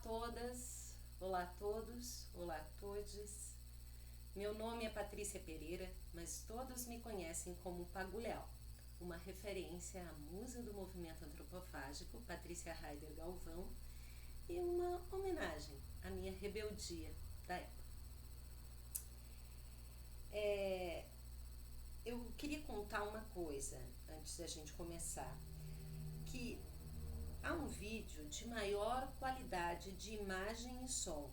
todas, olá a todos, olá a todes. Meu nome é Patrícia Pereira, mas todos me conhecem como Pagu Leal, uma referência à musa do movimento antropofágico, Patrícia Heider Galvão, e uma homenagem à minha rebeldia da época. Eu queria contar uma coisa antes da gente começar, que há um vídeo de maior qualidade de imagem e som,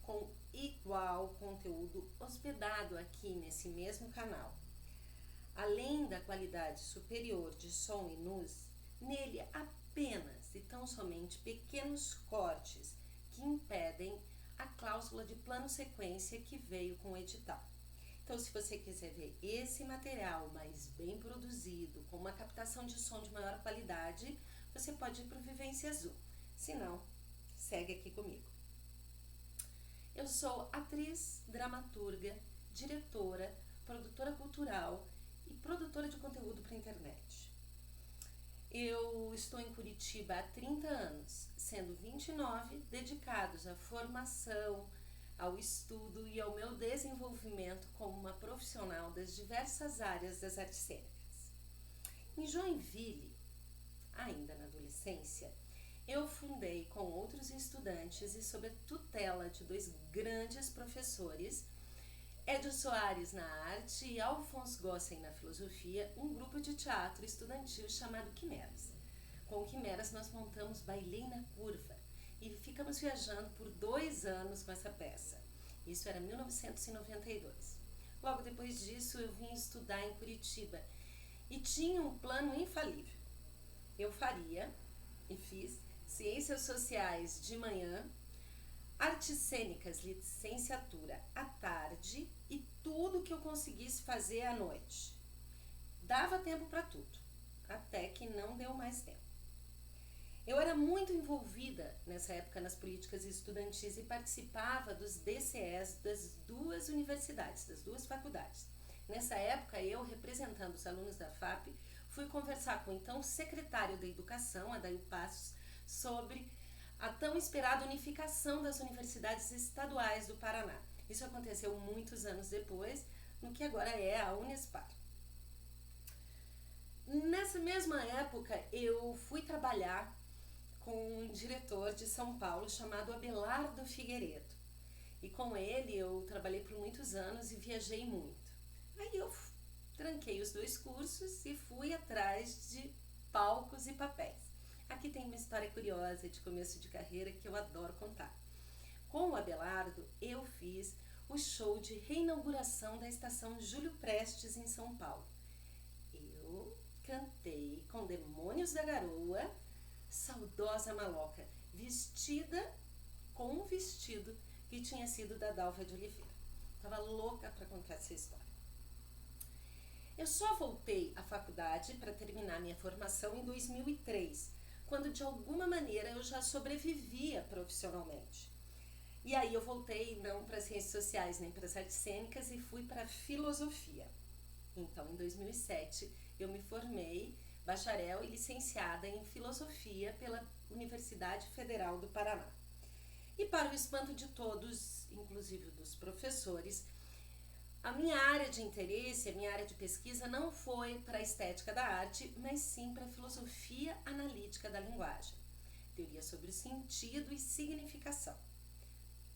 com igual conteúdo hospedado aqui nesse mesmo canal. Além da qualidade superior de som e luz, nele apenas e tão somente pequenos cortes que impedem a cláusula de plano sequência que veio com o edital. Então, se você quiser ver esse material mais bem produzido, com uma captação de som de maior qualidade, você pode ir para o Vivência Azul. Se não, segue aqui comigo. Eu sou atriz, dramaturga, diretora, produtora cultural e produtora de conteúdo para a internet. Eu estou em Curitiba há 30 anos, sendo 29 dedicados à formação, ao estudo e ao meu desenvolvimento como uma profissional das diversas áreas das artes cênicas. Em Joinville, ainda na adolescência, eu fundei com outros estudantes e sob a tutela de dois grandes professores, Edio Soares na arte e Alphonse Gossen na filosofia, um grupo de teatro estudantil chamado Quimeras. Com o Quimeras nós montamos Bailei na Curva e ficamos viajando por 2 anos com essa peça. Isso era 1992. Logo depois disso eu vim estudar em Curitiba e tinha um plano infalível. Eu faria e fiz Ciências Sociais de manhã, Artes Cênicas, licenciatura à tarde e tudo que eu conseguisse fazer à noite. Dava tempo para tudo, até que não deu mais tempo. Eu era muito envolvida nessa época nas políticas estudantis e participava dos DCEs das 2 universidades, das 2 faculdades. Nessa época, eu, representando os alunos da FAP, fui conversar com o então secretário da Educação, Adail Passos, sobre a tão esperada unificação das universidades estaduais do Paraná. Isso aconteceu muitos anos depois, no que agora é a Unespar. Nessa mesma época, eu fui trabalhar com um diretor de São Paulo chamado Abelardo Figueiredo. E com ele eu trabalhei por muitos anos e viajei muito. Aí eu tranquei os 2 cursos e fui atrás de palcos e papéis. Aqui tem uma história curiosa de começo de carreira que eu adoro contar. Com o Abelardo, eu fiz o show de reinauguração da estação Júlio Prestes em São Paulo. Eu cantei com Demônios da Garoa, Saudosa Maloca, vestida com um vestido que tinha sido da Dalva de Oliveira. Estava louca para contar essa história. Eu só voltei à faculdade para terminar minha formação em 2003, quando de alguma maneira eu já sobrevivia profissionalmente. E aí eu voltei não para as ciências sociais nem para as artes cênicas e fui para a filosofia. Então, em 2007, eu me formei bacharel e licenciada em filosofia pela Universidade Federal do Paraná. E para o espanto de todos, inclusive dos professores, a minha área de interesse, a minha área de pesquisa não foi para a estética da arte, mas sim para a filosofia analítica da linguagem, teoria sobre o sentido e significação.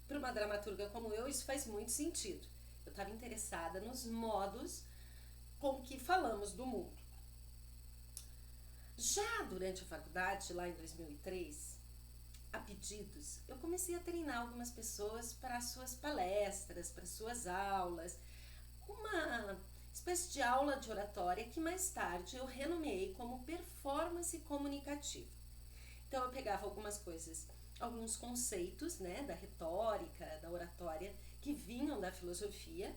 Para uma dramaturga como eu, isso faz muito sentido. Eu estava interessada nos modos com que falamos do mundo. Já durante a faculdade, lá em 2003, a pedidos, eu comecei a treinar algumas pessoas para suas palestras, para suas aulas, uma espécie de aula de oratória que mais tarde eu renomeei como performance comunicativa. Então eu pegava algumas coisas, alguns conceitos, da retórica, da oratória, que vinham da filosofia,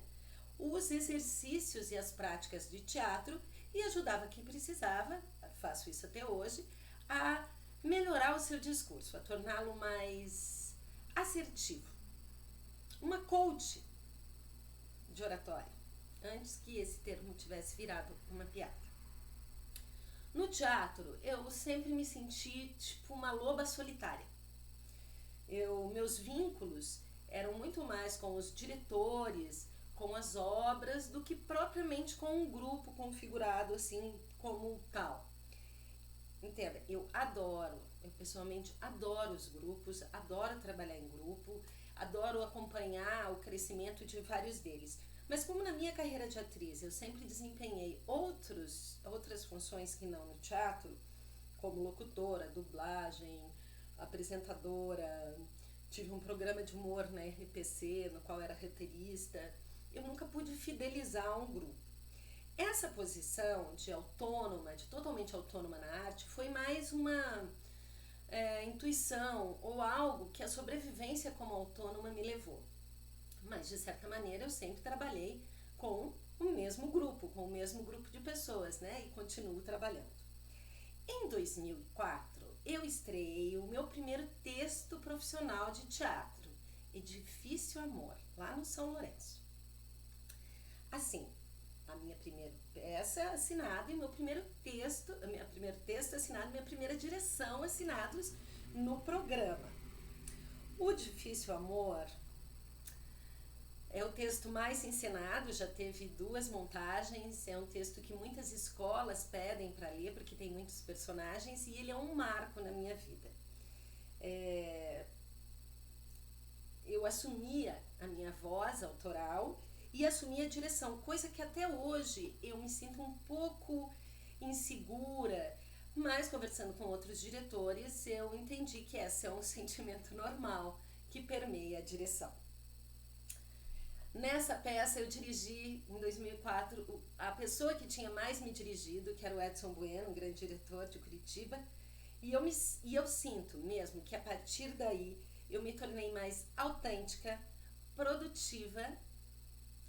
os exercícios e as práticas de teatro e ajudava quem precisava, faço isso até hoje, a melhorar o seu discurso, a torná-lo mais assertivo. Uma coach de oratória, antes que esse termo tivesse virado uma piada. No teatro, eu sempre me senti tipo uma loba solitária. Meus vínculos eram muito mais com os diretores, com as obras, do que propriamente com um grupo configurado assim como tal. Entenda, eu pessoalmente adoro os grupos, adoro trabalhar em grupo, adoro acompanhar o crescimento de vários deles. Mas como na minha carreira de atriz eu sempre desempenhei outras funções que não no teatro, como locutora, dublagem, apresentadora, tive um programa de humor na RPC, no qual era roteirista, eu nunca pude fidelizar um grupo. Essa posição de autônoma, de totalmente autônoma na arte, foi mais uma intuição ou algo que a sobrevivência como autônoma me levou. Mas, de certa maneira, eu sempre trabalhei com o mesmo grupo de pessoas, né? E continuo trabalhando. Em 2004, eu estreiei o meu primeiro texto profissional de teatro, Edifício Amor, lá no São Lourenço. Assim, a minha primeira peça assinada e meu primeiro texto assinado, minha primeira direção assinados no programa. O Difícil Amor é o texto mais encenado, já teve 2 montagens, é um texto que muitas escolas pedem para ler porque tem muitos personagens e ele é um marco na minha vida. Eu assumia a minha voz autoral e assumia a direção, coisa que até hoje eu me sinto um pouco insegura, mas conversando com outros diretores eu entendi que esse é um sentimento normal que permeia a direção. Nessa peça eu dirigi em 2004 a pessoa que tinha mais me dirigido, que era o Edson Bueno, um grande diretor de Curitiba, e eu sinto mesmo que a partir daí eu me tornei mais autêntica, produtiva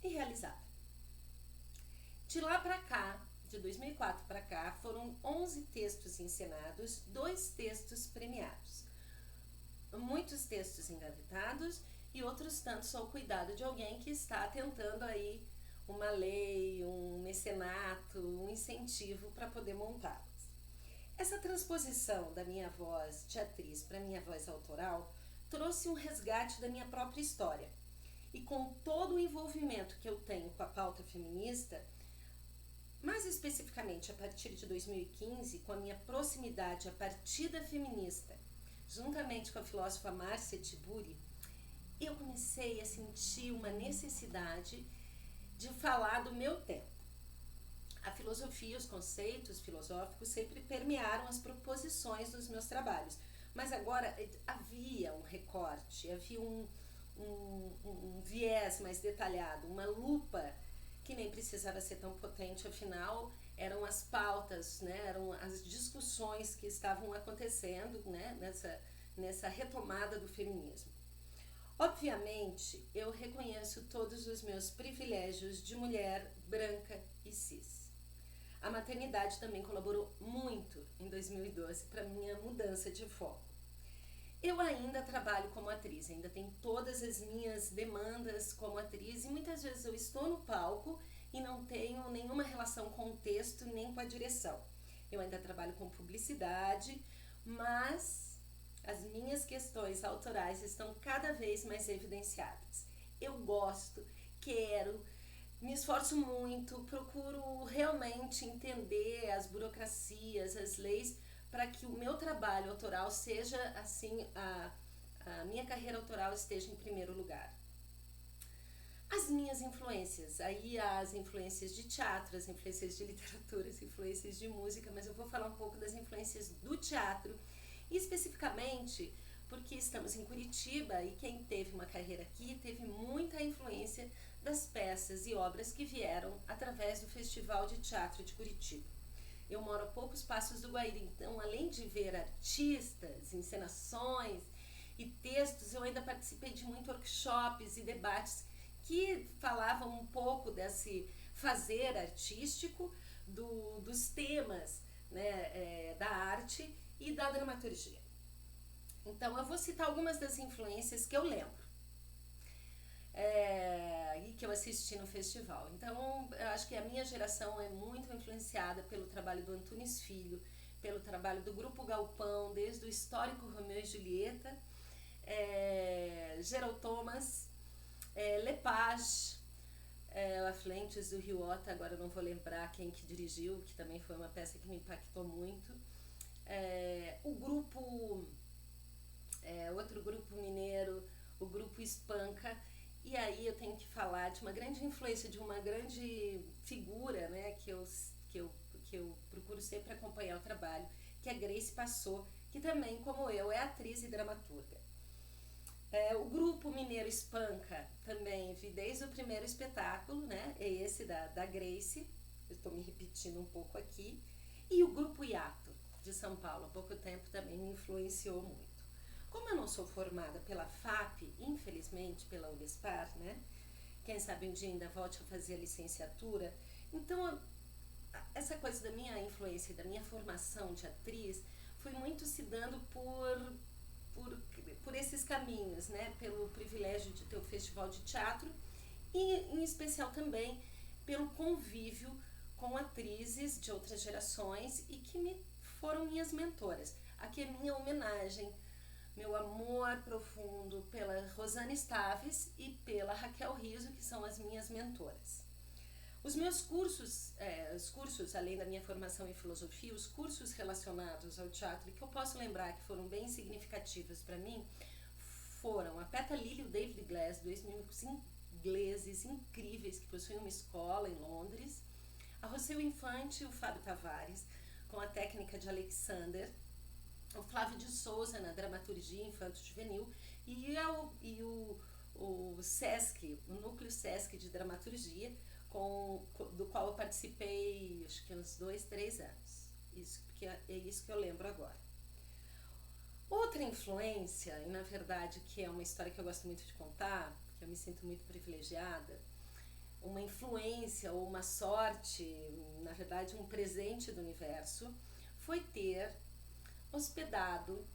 e realizada. De lá para cá, de 2004 para cá, foram 11 textos encenados, 2 textos premiados, muitos textos engavetados e outros tantos ao cuidado de alguém que está tentando aí uma lei, um mecenato, um incentivo para poder montá-las. Essa transposição da minha voz de atriz para minha voz autoral trouxe um resgate da minha própria história. E com todo o envolvimento que eu tenho com a pauta feminista, mais especificamente a partir de 2015, com a minha proximidade à partida feminista, juntamente com a filósofa Márcia Tiburi, eu comecei a sentir uma necessidade de falar do meu tempo. A filosofia, os conceitos filosóficos sempre permearam as proposições dos meus trabalhos, mas agora havia um recorte, havia um viés mais detalhado, uma lupa que nem precisava ser tão potente, afinal eram as pautas, né, eram as discussões que estavam acontecendo, né, nessa retomada do feminismo. Obviamente, eu reconheço todos os meus privilégios de mulher branca e cis. A maternidade também colaborou muito em 2012 para minha mudança de foco. Eu ainda trabalho como atriz, ainda tenho todas as minhas demandas como atriz e muitas vezes eu estou no palco e não tenho nenhuma relação com o texto nem com a direção. Eu ainda trabalho com publicidade, mas as minhas questões autorais estão cada vez mais evidenciadas. Eu gosto, quero, me esforço muito, procuro realmente entender as burocracias, as leis, para que o meu trabalho autoral seja, assim, a minha carreira autoral esteja em primeiro lugar. As minhas influências, aí as influências de teatro, as influências de literatura, as influências de música, mas eu vou falar um pouco das influências do teatro, e especificamente porque estamos em Curitiba e quem teve uma carreira aqui teve muita influência das peças e obras que vieram através do Festival de Teatro de Curitiba. Eu moro a poucos passos do Guaíra, então além de ver artistas, encenações e textos, eu ainda participei de muitos workshops e debates que falavam um pouco desse fazer artístico, dos temas, né, da arte e da dramaturgia. Então eu vou citar algumas das influências que eu lembro e que eu assisti no festival. Então eu acho que a minha geração é muito influenciada pelo trabalho do Antunes Filho, pelo trabalho do Grupo Galpão, desde o histórico Romeu e Julieta, Gerald Thomas, Lepage, Afluentes do Rio Ota, agora eu não vou lembrar quem que dirigiu, que também foi uma peça que me impactou muito. O grupo, outro grupo mineiro, o grupo Espanca. E aí eu tenho que falar de uma grande influência, de uma grande figura, né, que eu procuro sempre acompanhar o trabalho, que é Grace Passot, que também, como eu, é atriz e dramaturga. O grupo mineiro Espanca também vi desde o primeiro espetáculo, né, é esse da Grace, eu estou me repetindo um pouco aqui, e o grupo Hiato, de São Paulo, há pouco tempo também me influenciou muito. Como eu não sou formada pela FAP, infelizmente pela Unespar, né? Quem sabe um dia ainda volte a fazer a licenciatura. Então, essa coisa da minha influência e da minha formação de atriz foi muito se dando por esses caminhos, né? Pelo privilégio de ter o festival de teatro e, em especial, também pelo convívio com atrizes de outras gerações e que foram minhas mentoras. Aqui é minha homenagem, meu amor profundo pela Rosana Staves e pela Raquel Rizzo, que são as minhas mentoras. Os meus cursos, os cursos, além da minha formação em filosofia, os cursos relacionados ao teatro, que eu posso lembrar que foram bem significativos para mim, foram a Peta Lilly e o David Glass, dois meninos ingleses incríveis que possuem uma escola em Londres, a Rosseu Infante e o Fábio Tavares, com a técnica de Alexander, o Flávio de Souza na dramaturgia infanto-juvenil e o SESC, o Núcleo SESC de Dramaturgia, do qual eu participei acho que uns 2, 3 anos. É isso que eu lembro agora. Outra influência, e na verdade que é uma história que eu gosto muito de contar, que eu me sinto muito privilegiada, uma influência ou uma sorte, na verdade um presente do universo, foi ter hospedado,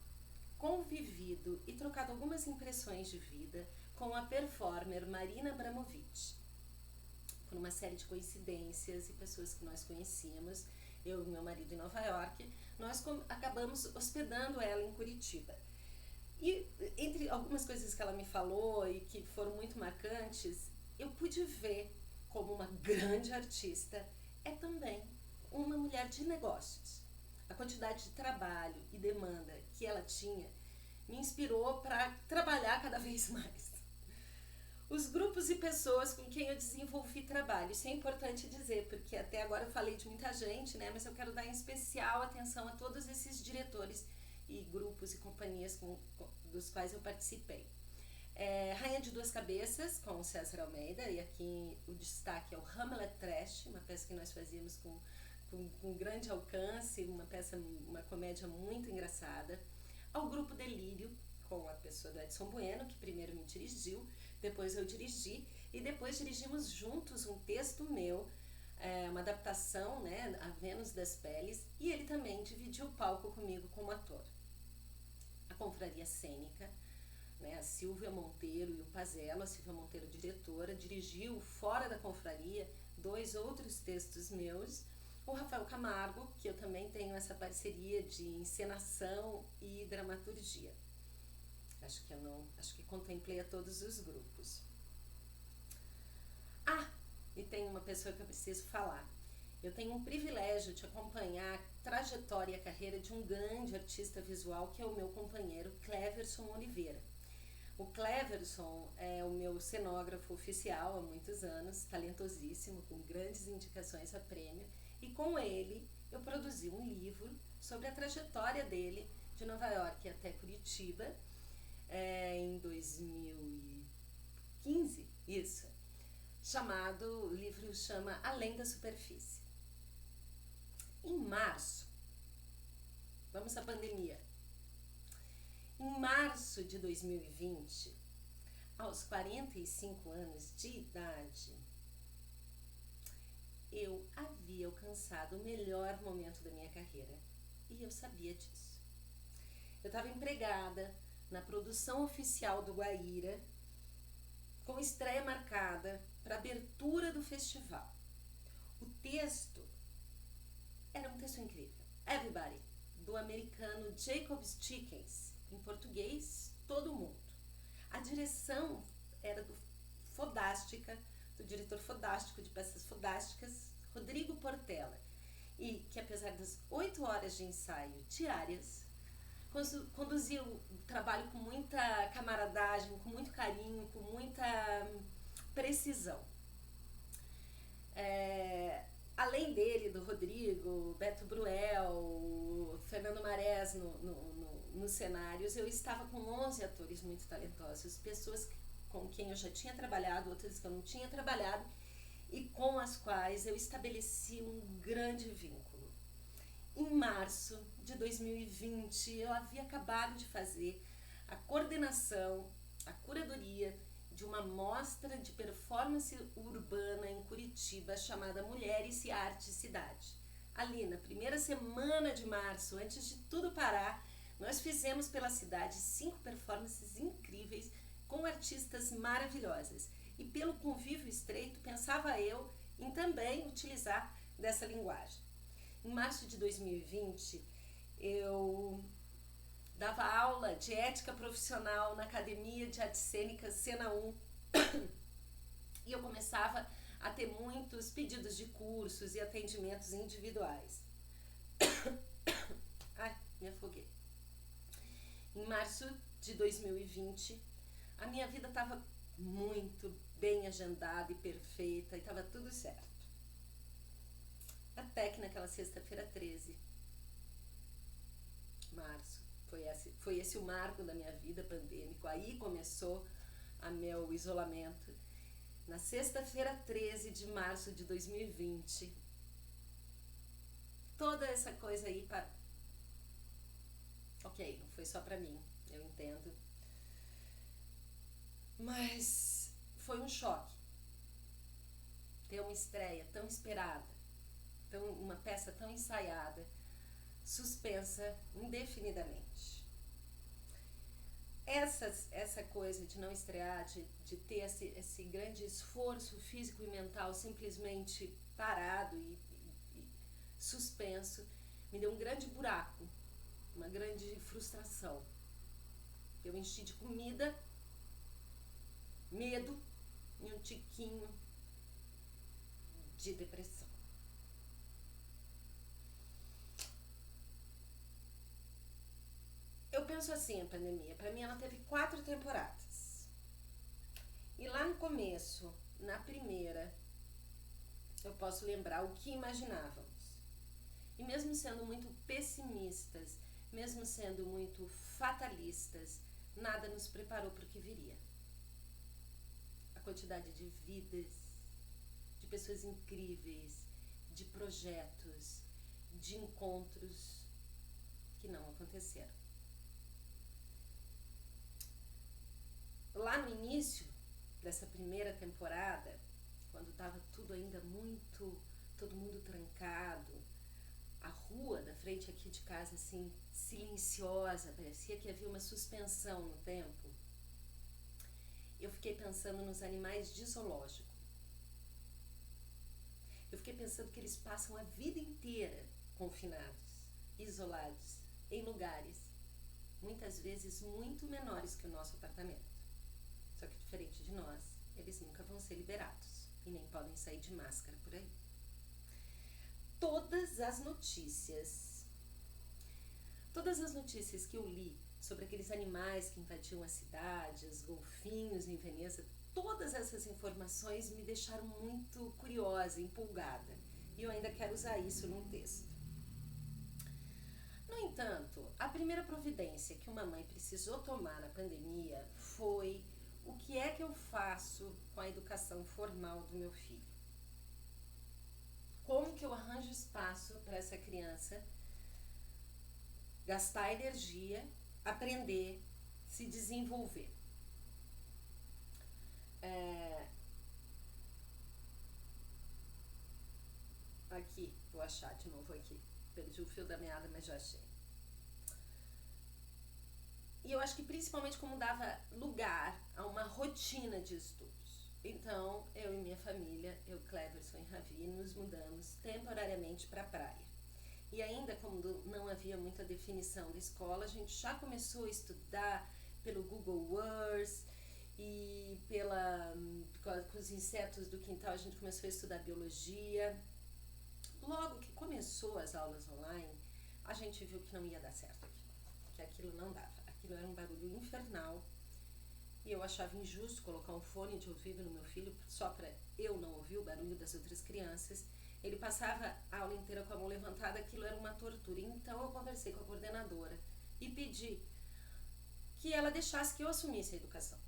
convivido e trocado algumas impressões de vida com a performer Marina Abramovic. Por uma série de coincidências e pessoas que nós conhecíamos, eu e meu marido em Nova York, nós acabamos hospedando ela em Curitiba. E entre algumas coisas que ela me falou e que foram muito marcantes, eu pude ver como uma grande artista é também uma mulher de negócios. A quantidade de trabalho e demanda que ela tinha me inspirou para trabalhar cada vez mais. Os grupos e pessoas com quem eu desenvolvi trabalho, isso é importante dizer, porque até agora eu falei de muita gente, né? Mas eu quero dar em especial atenção a todos esses diretores e grupos e companhias dos quais eu participei. Rainha de Duas Cabeças, com o César Almeida, e aqui o destaque é o Hamlet Trash, uma peça que nós fazíamos com grande alcance, uma comédia muito engraçada. Ao grupo Delírio, com a pessoa do Edson Bueno, que primeiro me dirigiu, depois eu dirigi, e depois dirigimos juntos um texto meu, uma adaptação, né, a Vênus das Peles, e ele também dividiu o palco comigo como ator. A Confraria Cênica, né, a Silvia Monteiro e o Pazello, a Silvia Monteiro diretora, dirigiu fora da confraria 2 outros textos meus. O Rafael Camargo, que eu também tenho essa parceria de encenação e dramaturgia. Acho que contemplei a todos os grupos. E tem uma pessoa que eu preciso falar. Eu tenho um privilégio de acompanhar a trajetória e a carreira de um grande artista visual, que é o meu companheiro Cleverson Oliveira. O Cleverson é o meu cenógrafo oficial há muitos anos, talentosíssimo, com grandes indicações a prêmio, e com ele eu produzi um livro sobre a trajetória dele de Nova York até Curitiba, em 2015, isso, o livro chama Além da Superfície. Em março, vamos à pandemia, em março de 2020, aos 45 anos de idade, eu havia alcançado o melhor momento da minha carreira e eu sabia disso. Eu estava empregada na produção oficial do Guaíra, com estreia marcada para a abertura do festival. O texto era um texto incrível. Everybody, do americano Jacob Stickens, em português, todo mundo. A direção era do diretor fodástico de peças fodásticas, Rodrigo Portela, e que apesar das 8 horas de ensaio diárias, conduzia o trabalho com muita camaradagem, com muito carinho, com muita precisão. Além dele, do Rodrigo, Beto Bruel, Fernando Marés nos cenários, eu estava com 11 atores muito talentosos, pessoas com quem eu já tinha trabalhado, outras que eu não tinha trabalhado e com as quais eu estabeleci um grande vínculo. Em março de 2020, eu havia acabado de fazer a coordenação, a curadoria de uma mostra de performance urbana em Curitiba chamada Mulheres e Arte Cidade. Ali, na primeira semana de março, antes de tudo parar, nós fizemos pela cidade 5 performances incríveis com artistas maravilhosas. E pelo convívio estreito, pensava eu em também utilizar dessa linguagem. Em março de 2020, eu dava aula de ética profissional na Academia de Artes Cênicas Cena 1 e eu começava a ter muitos pedidos de cursos e atendimentos individuais. Ai, me afoguei. Em março de 2020, a minha vida estava muito bem agendada e perfeita e estava tudo certo. Até que naquela sexta-feira 13, março, foi esse o marco da minha vida pandêmico. Aí começou o meu isolamento. Na sexta-feira 13 de março de 2020, toda essa coisa aí para... Ok, não foi só pra mim, eu entendo. Mas foi um choque. Ter uma estreia tão esperada, uma peça tão ensaiada, suspensa indefinidamente. Essa coisa de não estrear, de ter esse grande esforço físico e mental simplesmente parado e suspenso, me deu um grande buraco, uma grande frustração. Eu enchi de comida, medo e um tiquinho de depressão. Eu penso assim, a pandemia, pra mim ela teve 4 temporadas. E lá no começo, na primeira, eu posso lembrar o que imaginávamos. E mesmo sendo muito pessimistas, mesmo sendo muito fatalistas, nada nos preparou para o que viria. A quantidade de vidas, de pessoas incríveis, de projetos, de encontros que não aconteceram. Lá no início dessa primeira temporada, quando estava tudo ainda muito, todo mundo trancado, a rua da frente aqui de casa assim, silenciosa, parecia que havia uma suspensão no tempo, eu fiquei pensando nos animais de zoológico. Eu fiquei pensando que eles passam a vida inteira confinados, isolados, em lugares, muitas vezes muito menores que o nosso apartamento. Só que diferente de nós, eles nunca vão ser liberados e nem podem sair de máscara por aí. Todas as notícias que eu li sobre aqueles animais que invadiam a cidade, os golfinhos em Veneza, todas essas informações me deixaram muito curiosa, empolgada. E eu ainda quero usar isso num texto. No entanto, a primeira providência que uma mãe precisou tomar na pandemia foi: o que é que eu faço com a educação formal do meu filho? Como que eu arranjo espaço para essa criança gastar energia, aprender, se desenvolver? Aqui, vou achar de novo aqui. Perdi o fio da meada, mas já achei. E eu acho que principalmente como dava lugar a uma rotina de estudos. Então, eu e minha família, eu, Cleverson e Ravi, nos mudamos temporariamente para a praia. E ainda como não havia muita definição da escola, a gente já começou a estudar pelo Google Earth e com os insetos do quintal a gente começou a estudar biologia. Logo que começou as aulas online, a gente viu que não ia dar certo que aquilo não dava. Aquilo era um barulho infernal e eu achava injusto colocar um fone de ouvido no meu filho só para eu não ouvir o barulho das outras crianças. Ele passava a aula inteira com a mão levantada, aquilo era uma tortura. Então eu conversei com a coordenadora e pedi que ela deixasse que eu assumisse a educação.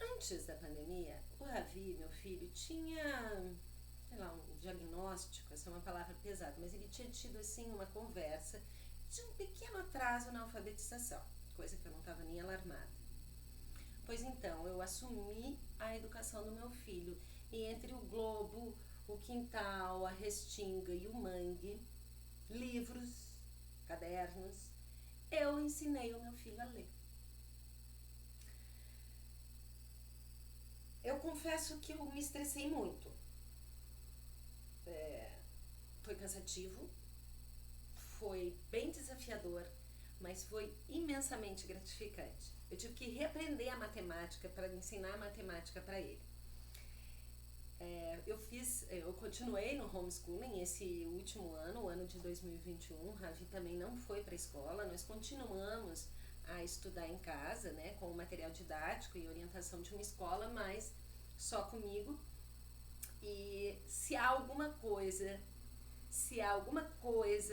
Antes da pandemia, o Ravi, meu filho, tinha, sei lá, um diagnóstico, essa é uma palavra pesada, mas ele tinha tido assim uma conversa de um pequeno atraso na alfabetização, coisa que eu não estava nem alarmada. Pois então, eu assumi a educação do meu filho e entre o Globo, o Quintal, a Restinga e o Mangue, livros, cadernos, eu ensinei o meu filho a ler. Eu confesso que eu me estressei muito. Foi cansativo, foi bem desafiador, mas foi imensamente gratificante. Eu tive que reaprender a matemática para ensinar a matemática para ele. Eu continuei no homeschooling esse último ano, o ano de 2021. O Ravi também não foi para a escola, nós continuamos a estudar em casa, né, com o material didático e orientação de uma escola, mas só comigo. E se há alguma coisa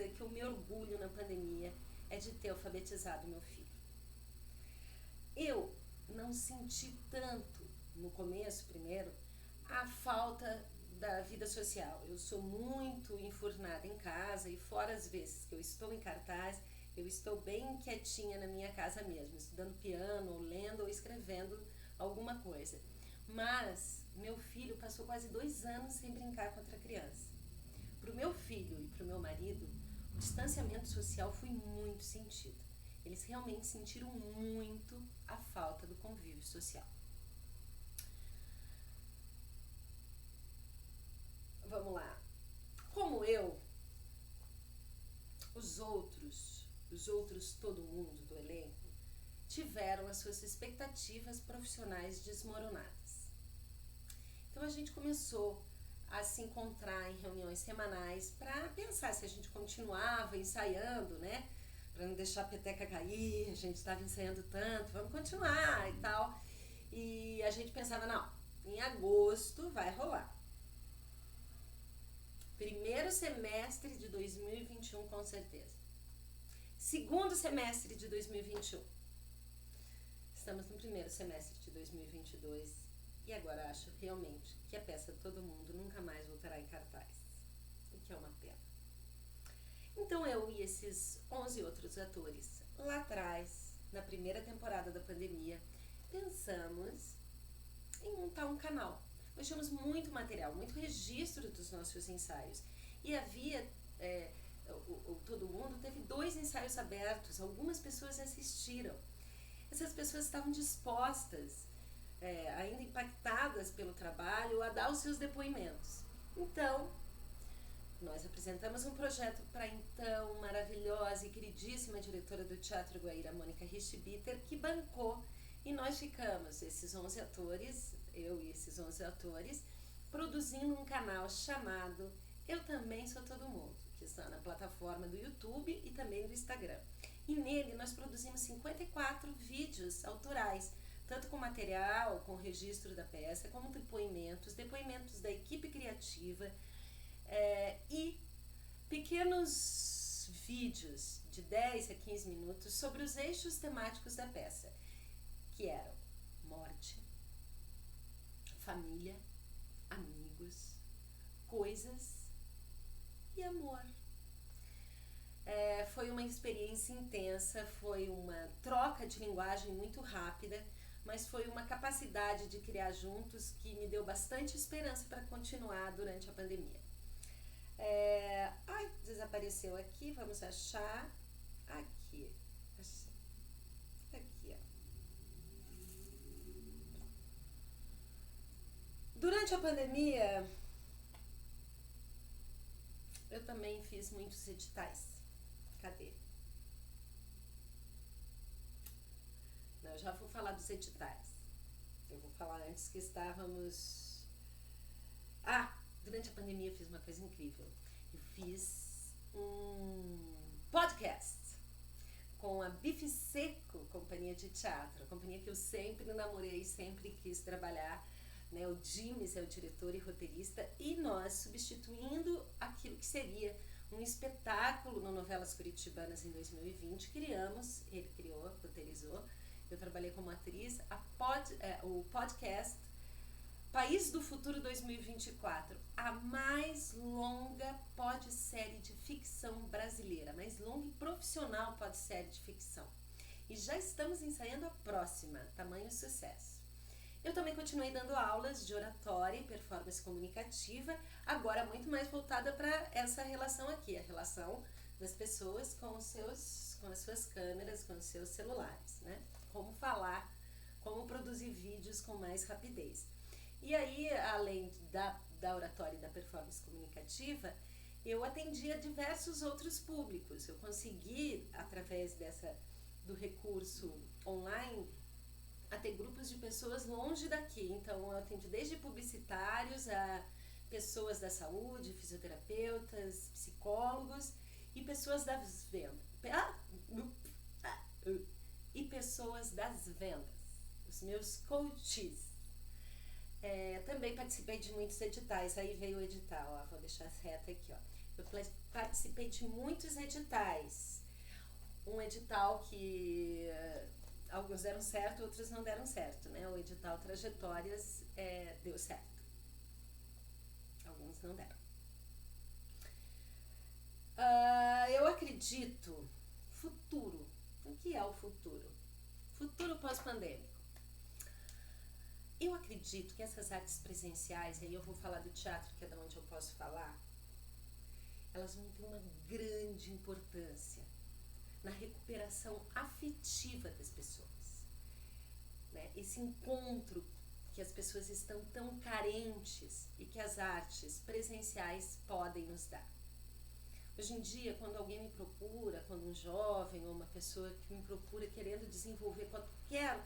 que eu me orgulho na pandemia é de ter alfabetizado meu filho. Eu não senti tanto no começo, primeiro, a falta da vida social. Eu sou muito enfurnada em casa e fora as vezes que eu estou em cartaz, eu estou bem quietinha na minha casa mesmo, estudando piano, ou lendo ou escrevendo alguma coisa. Mas meu filho passou quase 2 anos sem brincar com outra criança. Para o meu filho e para o meu marido, o distanciamento social foi muito sentido. Eles realmente sentiram muito a falta do convívio social. Vamos lá. Como eu, os outros, todo mundo do elenco, tiveram as suas expectativas profissionais desmoronadas. Então a gente começou a se encontrar em reuniões semanais para pensar se a gente continuava ensaiando, né? Para não deixar a peteca cair, a gente estava ensaiando tanto, vamos continuar e tal. E a gente pensava, não, em agosto vai rolar. Primeiro semestre de 2021, com certeza. Segundo semestre de 2021. Estamos no primeiro semestre de 2022 e agora acho realmente que a peça Todo Mundo nunca mais voltará em cartaz, o que é uma pena. Então eu e esses 11 outros atores, lá atrás, na primeira temporada da pandemia, pensamos em montar um canal. Nós tínhamos muito material, muito registro dos nossos ensaios. E havia, todo mundo teve 2 ensaios abertos, algumas pessoas assistiram. Essas pessoas estavam dispostas, ainda impactadas pelo trabalho, a dar os seus depoimentos. Então, nós apresentamos um projeto para a então maravilhosa e queridíssima diretora do Teatro Guaíra, Mônica Richtbitter, que bancou. E nós ficamos, esses 11 atores, eu e esses 11 atores, produzindo um canal chamado Eu Também Sou Todo Mundo, que está na plataforma do YouTube e também do Instagram. E nele nós produzimos 54 vídeos autorais, tanto com material, com registro da peça, como depoimentos da equipe criativa e pequenos vídeos de 10 a 15 minutos sobre os eixos temáticos da peça, que eram morte, família, amigos, coisas e amor. Foi uma experiência intensa, foi uma troca de linguagem muito rápida, mas foi uma capacidade de criar juntos que me deu bastante esperança para continuar durante a pandemia. Desapareceu aqui, vamos achar aqui. Aqui, ó. Durante a pandemia, eu também fiz muitos editais. Cadê? já vou falar dos editais. Eu vou falar antes que estávamos... durante a pandemia eu fiz uma coisa incrível. Eu fiz um podcast com a Bife Seco Companhia de Teatro, a companhia que eu sempre namorei, sempre quis trabalhar, né? O Dimes é o diretor e roteirista, e nós, substituindo aquilo que seria um espetáculo no Novelas Curitibanas em 2020, ele criou, roteirizou, eu trabalhei como atriz, o podcast País do Futuro 2024, a mais longa podsérie de ficção brasileira, mais longa e profissional podsérie de ficção. E já estamos ensaiando a próxima, tamanho sucesso. Eu também continuei dando aulas de oratória e performance comunicativa, agora muito mais voltada para essa relação aqui, a relação das pessoas com as suas câmeras, com os seus celulares, né? Como falar, como produzir vídeos com mais rapidez. E aí, além da oratória e da performance comunicativa, eu atendia diversos outros públicos. Eu consegui, através do recurso online, a ter grupos de pessoas longe daqui. Então, eu atendi desde publicitários a pessoas da saúde, fisioterapeutas, psicólogos e pessoas das vendas. Os meus coaches. Também participei de muitos editais. Aí veio o edital, vou deixar reta aqui, ó. Eu participei de muitos editais. Um edital que alguns deram certo, outros não deram certo, né? O edital Trajetórias deu certo. Alguns não deram. Eu acredito, futuro. O que é o futuro? Futuro pós-pandêmico. Eu acredito que essas artes presenciais, aí eu vou falar do teatro, que é de onde eu posso falar, elas vão ter uma grande importância na recuperação afetiva das pessoas, né? Esse encontro que as pessoas estão tão carentes e que as artes presenciais podem nos dar. Hoje em dia, quando alguém me procura, quando um jovem ou uma pessoa que me procura querendo desenvolver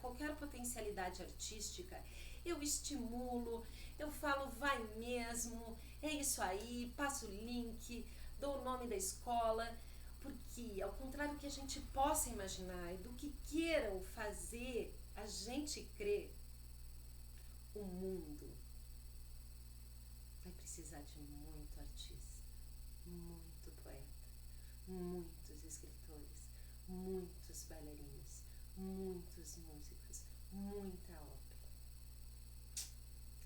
qualquer potencialidade artística, eu estimulo, eu falo, vai mesmo, é isso aí, passo o link, dou o nome da escola, porque ao contrário do que a gente possa imaginar e do que queiram fazer a gente crer, o mundo vai precisar de muito artista, muito poeta, muitos escritores, muitos bailarinos, muitos músicos, muita ópera.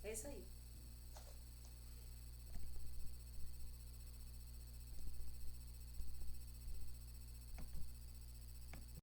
É isso aí.